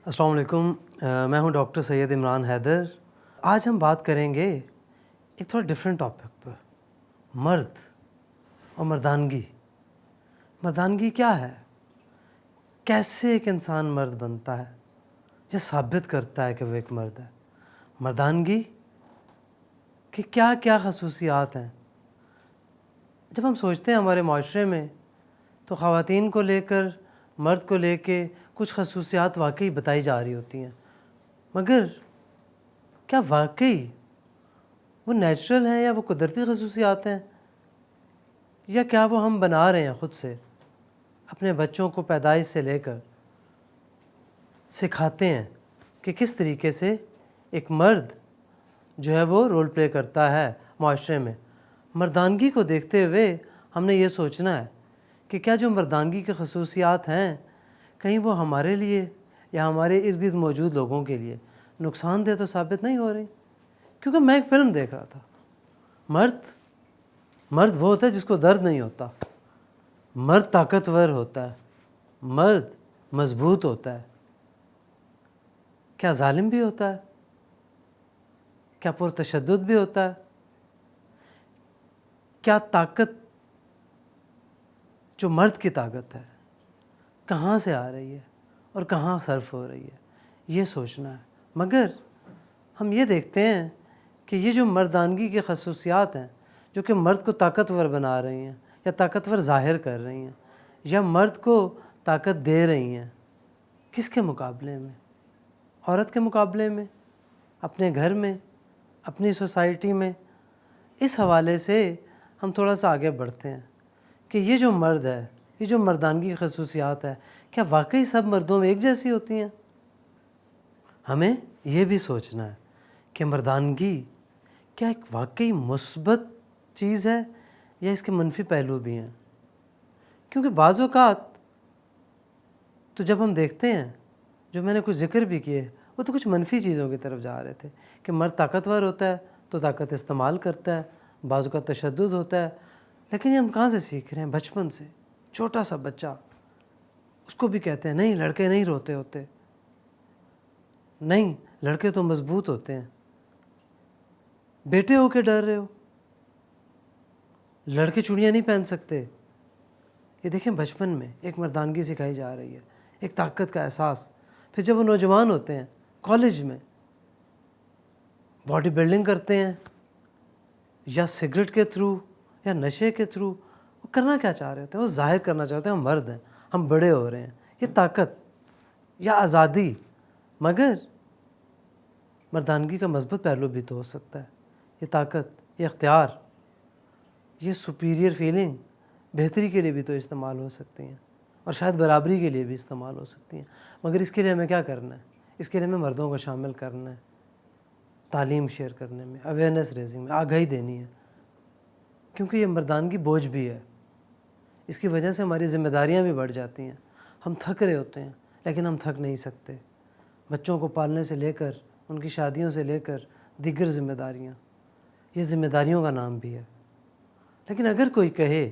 السلام علیکم، میں ہوں ڈاکٹر سید عمران حیدر۔ آج ہم بات کریں گے ایک تھوڑا ڈفرینٹ ٹاپک پر، مرد اور مردانگی۔ مردانگی کیا ہے؟ کیسے ایک انسان مرد بنتا ہے یا ثابت کرتا ہے کہ وہ ایک مرد ہے؟ مردانگی کی کیا کیا خصوصیات ہیں؟ جب ہم سوچتے ہیں ہمارے معاشرے میں تو خواتین کو لے کر، مرد کو لے کے کچھ خصوصیات واقعی بتائی جا رہی ہوتی ہیں، مگر کیا واقعی وہ نیچرل ہیں یا وہ قدرتی خصوصیات ہیں، یا کیا وہ ہم بنا رہے ہیں خود سے؟ اپنے بچوں کو پیدائش سے لے کر سکھاتے ہیں کہ کس طریقے سے ایک مرد جو ہے وہ رول پلے کرتا ہے معاشرے میں۔ مردانگی کو دیکھتے ہوئے ہم نے یہ سوچنا ہے کہ کیا جو مردانگی کے خصوصیات ہیں کہیں وہ ہمارے لیے یا ہمارے ارد گرد موجود لوگوں کے لیے نقصان دہ تو ثابت نہیں ہو رہی؟ کیونکہ میں ایک فلم دیکھ رہا تھا، مرد وہ ہوتا ہے جس کو درد نہیں ہوتا، مرد طاقتور ہوتا ہے، مرد مضبوط ہوتا ہے۔ کیا ظالم بھی ہوتا ہے؟ کیا پرتشدد بھی ہوتا ہے؟ کیا طاقت جو مرد کی طاقت ہے کہاں سے آ رہی ہے اور کہاں صرف ہو رہی ہے، یہ سوچنا ہے۔ مگر ہم یہ دیکھتے ہیں کہ یہ جو مردانگی کی خصوصیات ہیں جو کہ مرد کو طاقتور بنا رہی ہیں یا طاقتور ظاہر کر رہی ہیں یا مرد کو طاقت دے رہی ہیں، کس کے مقابلے میں؟ عورت کے مقابلے میں، اپنے گھر میں، اپنی سوسائٹی میں۔ اس حوالے سے ہم تھوڑا سا آگے بڑھتے ہیں کہ یہ جو مرد ہے، یہ جو مردانگی کی خصوصیات ہے، کیا واقعی سب مردوں میں ایک جیسی ہوتی ہیں؟ ہمیں یہ بھی سوچنا ہے کہ مردانگی کیا ایک واقعی مثبت چیز ہے یا اس کے منفی پہلو بھی ہیں؟ کیونکہ بعض اوقات تو جب ہم دیکھتے ہیں، جو میں نے کچھ ذکر بھی کیے، وہ تو کچھ منفی چیزوں کی طرف جا رہے تھے کہ مرد طاقتور ہوتا ہے تو طاقت استعمال کرتا ہے، بعض اوقات تشدد ہوتا ہے۔ لیکن یہ ہم کہاں سے سیکھ رہے ہیں؟ بچپن سے۔ چھوٹا سا بچہ، اس کو بھی کہتے ہیں نہیں لڑکے نہیں روتے ہوتے، نہیں لڑکے تو مضبوط ہوتے ہیں، بیٹے ہو کے ڈر رہے ہو، لڑکے چوڑیاں نہیں پہن سکتے۔ یہ دیکھیں بچپن میں ایک مردانگی سکھائی جا رہی ہے، ایک طاقت کا احساس۔ پھر جب وہ نوجوان ہوتے ہیں، کالج میں باڈی بلڈنگ کرتے ہیں یا سگریٹ کے تھرو یا نشے کے تھرو، وہ کرنا کیا چاہ رہے ہوتے ہیں؟ وہ ظاہر کرنا چاہتے ہیں ہم مرد ہیں، ہم بڑے ہو رہے ہیں۔ یہ طاقت یا آزادی، مگر مردانگی کا مثبت پہلو بھی تو ہو سکتا ہے۔ یہ طاقت، یہ اختیار، یہ سپیریئر فیلنگ بہتری کے لیے بھی تو استعمال ہو سکتی ہیں، اور شاید برابری کے لیے بھی استعمال ہو سکتی ہیں۔ مگر اس کے لیے ہمیں کیا کرنا ہے؟ اس کے لیے ہمیں مردوں کو شامل کرنا ہے، تعلیم شیئر کرنے میں، اویئرنیس ریزنگ میں، آگاہی دینی ہے۔ کیونکہ یہ مردانگی بوجھ بھی ہے، اس کی وجہ سے ہماری ذمہ داریاں بھی بڑھ جاتی ہیں۔ ہم تھک رہے ہوتے ہیں لیکن ہم تھک نہیں سکتے۔ بچوں کو پالنے سے لے کر، ان کی شادیوں سے لے کر دیگر ذمہ داریاں، یہ ذمہ داریوں کا نام بھی ہے۔ لیکن اگر کوئی کہے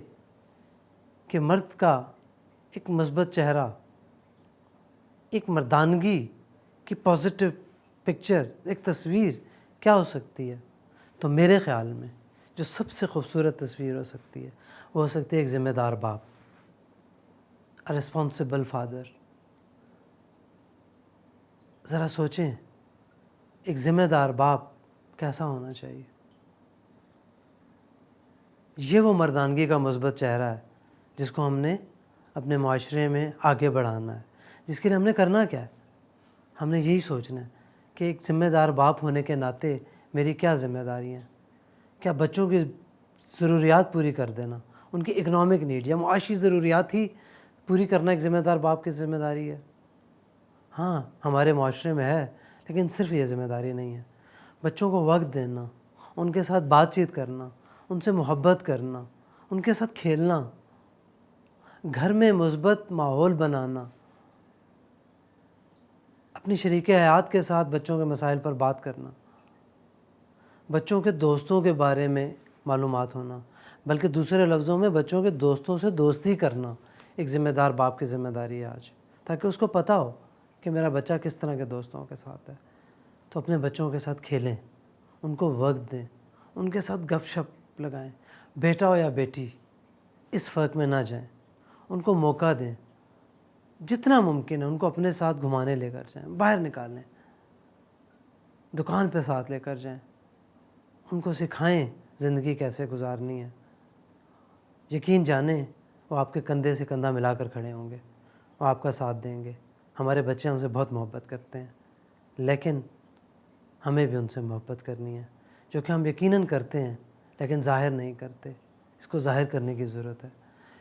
کہ مرد کا ایک مثبت چہرہ، ایک مردانگی کی پازیٹیو پکچر، ایک تصویر کیا ہو سکتی ہے، تو میرے خیال میں جو سب سے خوبصورت تصویر ہو سکتی ہے وہ ہو سکتی ہے ایک ذمہ دار باپ، a responsible father۔ ذرا سوچیں ایک ذمہ دار باپ کیسا ہونا چاہیے؟ یہ وہ مردانگی کا مثبت چہرہ ہے جس کو ہم نے اپنے معاشرے میں آگے بڑھانا ہے۔ جس کے لیے ہم نے کرنا کیا ہے؟ ہم نے یہی سوچنا ہے کہ ایک ذمہ دار باپ ہونے کے ناطے میری کیا ذمہ داری ہیں؟ کیا بچوں کی ضروریات پوری کر دینا، ان کی اکنامک نیڈ یا معاشی ضروریات ہی پوری کرنا ایک ذمہ دار باپ کی ذمہ داری ہے؟ ہاں، ہمارے معاشرے میں ہے، لیکن صرف یہ ذمہ داری نہیں ہے۔ بچوں کو وقت دینا، ان کے ساتھ بات چیت کرنا، ان سے محبت کرنا، ان کے ساتھ کھیلنا، گھر میں مثبت ماحول بنانا، اپنی شریک حیات کے ساتھ بچوں کے مسائل پر بات کرنا، بچوں کے دوستوں کے بارے میں معلومات ہونا، بلکہ دوسرے لفظوں میں بچوں کے دوستوں سے دوستی کرنا ایک ذمہ دار باپ کی ذمہ داری ہے آج، تاکہ اس کو پتہ ہو کہ میرا بچہ کس طرح کے دوستوں کے ساتھ ہے، تو اپنے بچوں کے ساتھ کھیلیں، ان کو وقت دیں، ان کے ساتھ گپ شپ لگائیں، بیٹا ہو یا بیٹی اس فرق میں نہ جائیں، ان کو موقع دیں، جتنا ممکن ہے ان کو اپنے ساتھ گھمانے لے کر جائیں، باہر نکالیں، دکان پہ ساتھ لے کر جائیں، ان کو سکھائیں زندگی کیسے گزارنی ہے۔ یقین جانیں وہ آپ کے کندھے سے کندھا ملا کر کھڑے ہوں گے، وہ آپ کا ساتھ دیں گے۔ ہمارے بچے ہم سے بہت محبت کرتے ہیں، لیکن ہمیں بھی ان سے محبت کرنی ہے، جو کہ ہم یقیناً کرتے ہیں لیکن ظاہر نہیں کرتے۔ اس کو ظاہر کرنے کی ضرورت ہے۔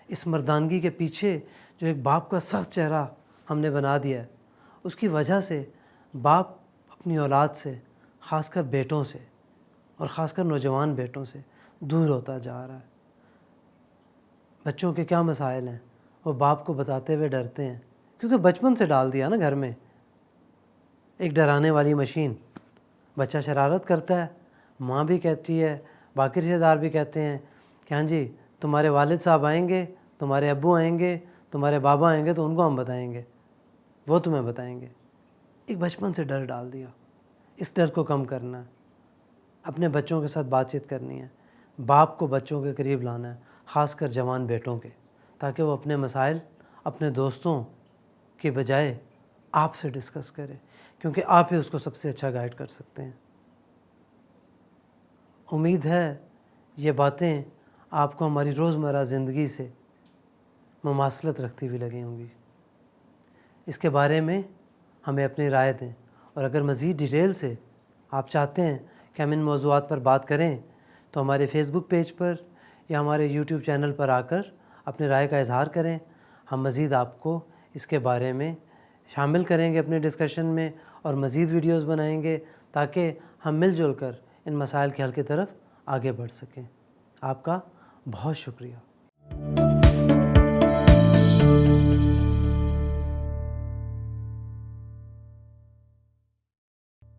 اس مردانگی کے پیچھے جو ایک باپ کا سخت چہرہ ہم نے بنا دیا ہے، اس کی وجہ سے باپ اپنی اولاد سے، خاص کر بیٹوں سے اور خاص کر نوجوان بیٹوں سے دور ہوتا جا رہا ہے۔ بچوں کے کیا مسائل ہیں وہ باپ کو بتاتے ہوئے ڈرتے ہیں، کیونکہ بچپن سے ڈال دیا نا گھر میں ایک ڈرانے والی مشین۔ بچہ شرارت کرتا ہے، ماں بھی کہتی ہے، باقی رشتہ دار بھی کہتے ہیں کہ ہاں جی تمہارے والد صاحب آئیں گے، تمہارے ابو آئیں گے، تمہارے بابا آئیں گے تو ان کو ہم بتائیں گے، وہ تمہیں بتائیں گے۔ ایک بچپن سے ڈر ڈال دیا۔ اس ڈر کو کم کرنا ہے، اپنے بچوں کے ساتھ بات چیت کرنی ہے، باپ کو بچوں کے قریب لانا ہے، خاص کر جوان بیٹوں کے، تاکہ وہ اپنے مسائل اپنے دوستوں کے بجائے آپ سے ڈسکس کرے، کیونکہ آپ ہی اس کو سب سے اچھا گائیڈ کر سکتے ہیں۔ امید ہے یہ باتیں آپ کو ہماری روزمرہ زندگی سے مماثلت رکھتی ہوئی لگی ہوں گی۔ اس کے بارے میں ہمیں اپنی رائے دیں، اور اگر مزید ڈیٹیل سے آپ چاہتے ہیں کہ ہم ان موضوعات پر بات کریں تو ہمارے فیس بک پیج پر یا ہمارے یوٹیوب چینل پر آ کر اپنی رائے کا اظہار کریں۔ ہم مزید آپ کو اس کے بارے میں شامل کریں گے اپنے ڈسکشن میں، اور مزید ویڈیوز بنائیں گے تاکہ ہم مل جل کر ان مسائل کے حل کی طرف آگے بڑھ سکیں۔ آپ کا بہت شکریہ۔